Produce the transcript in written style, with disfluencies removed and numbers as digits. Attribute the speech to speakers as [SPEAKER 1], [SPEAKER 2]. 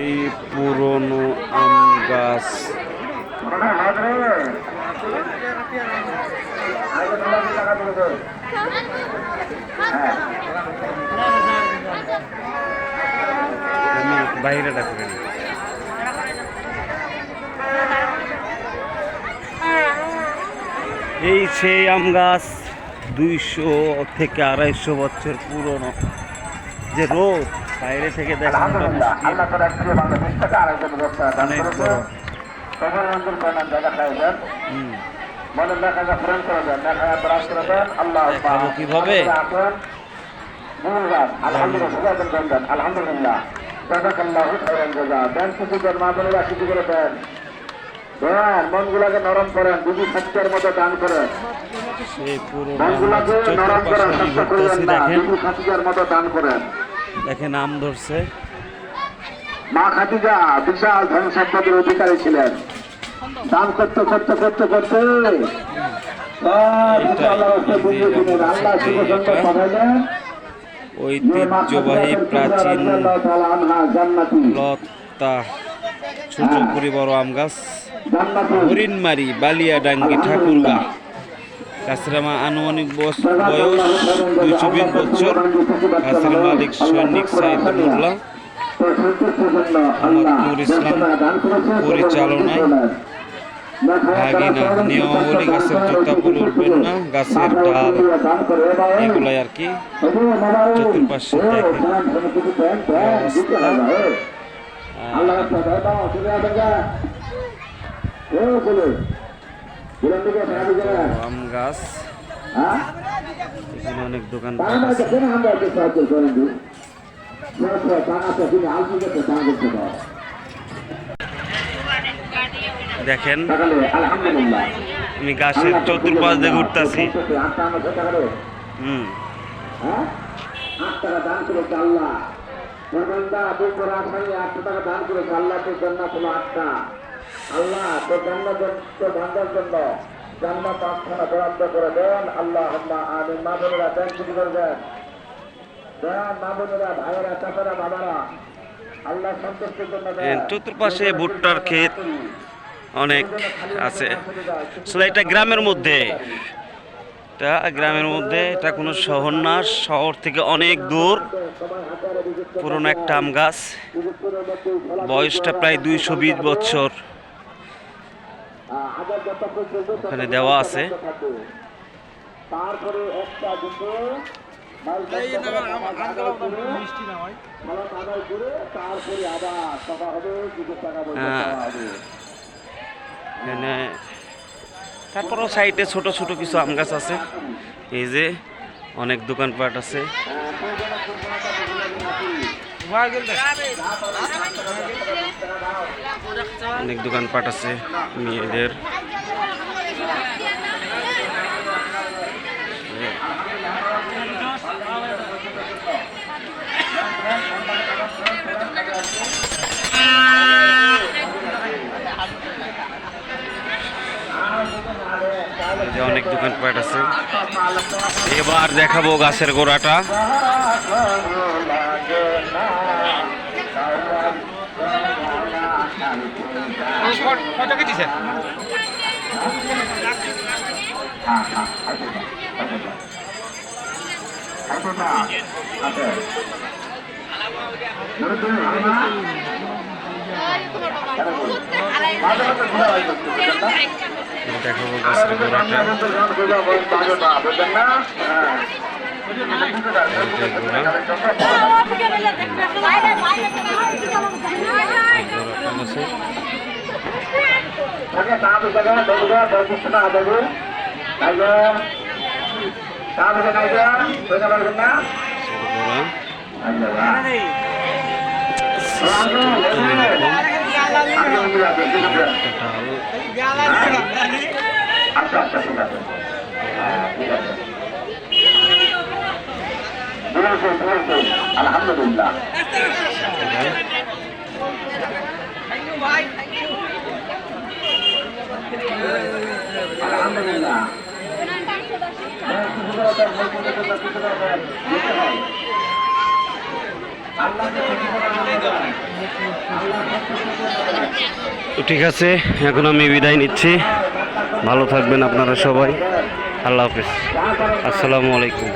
[SPEAKER 1] এই পুরনো আম গাছ। বাইরে ডাকবেন। এই সেই আম গাছ 200 থেকে 250 বছর পুরনো। যে রোদ বাইরে থেকে দেখানোটা মুশকিল। অনেক বড়। দেখাবো কিভাবে?
[SPEAKER 2] আলহামদুলিল্লাহ মনগুলাকে নরম করেন, দিদি সত্যের মতো দান করেন।
[SPEAKER 1] সেই পুরো
[SPEAKER 2] নরম করেন, দিদি খাতিজার মতো দান করেন।
[SPEAKER 1] দেখেন আম ধরছে।
[SPEAKER 2] মা খাতিজা বিশাল ধন সম্পদের অধিকারী ছিলেন। দান করতে করতে করতে করতে
[SPEAKER 1] ঐতিহ্যবাহী প্রাচীন লতা ছোটপুরি বড় আম গাছ, হরিণমারি, বালিয়াডাঙ্গি, ঠাকুরগা। গাছের আনুমানিক বয়স 220 বছর। গাছের মালিক সৈনিক সাইদ মোল্লা, মোহাম্মদপুর ইসলাম পরিচালনায়। ভাগিনা নিয়মাবলী, গাছের জুতা পরবেন না, গাছের ডাল, এগুলাই আর কি। চতুর্পাশে দেখেন আম গাছ। এখানে অনেক দোকান আছে। দেখেন আমি গাছের চতুর্পাশ দিয়ে ঘুরতেছি।
[SPEAKER 2] আল্লাহ তো জান্নাতের জন্য জান্নাত আস্থানা বরাদ্দ করে দেন। আল্লাহ আমিন। মা বোনেরা দেন, কিছু করবেন দেন। মা বোনেরা, ভাইয়েরা, চাচারা, বাবারা, আল্লাহ সন্তুষ্টির জন্য
[SPEAKER 1] চতুর্পাশে ভুট্টার ক্ষেত অনেক আছে। আসলে এটা গ্রামের মধ্যে, এটা কোনো শহর না, শহর থেকে অনেক দূর। পুরনো একটা আম গাছ, বয়সটা প্রায় 220 বছর। ওখানে দেওয়া আছে। তারপরও সাইডে ছোট ছোট কিছু আম গাছ আছে। এই যে অনেক দোকানপাট আছে। অনেক দোকানপাট আছে মেয়েদের। অনেক দোকানপাট আছে। এবার দেখাবো গাছের গোড়াটা। দেখাবো গাছের গোড়াটা।
[SPEAKER 2] আচ্ছা আচ্ছা, ঠিক আছে, আলহামদুলিল্লাহ। আলহামদুলিল্লাহ। আল্লাহ
[SPEAKER 1] তো ঠিক আছে, এখন আমি বিদায় নিচ্ছি। ভালো থাকবেন আপনারা সবাই। আল্লাহ হাফেজ। আসসালামু আলাইকুম।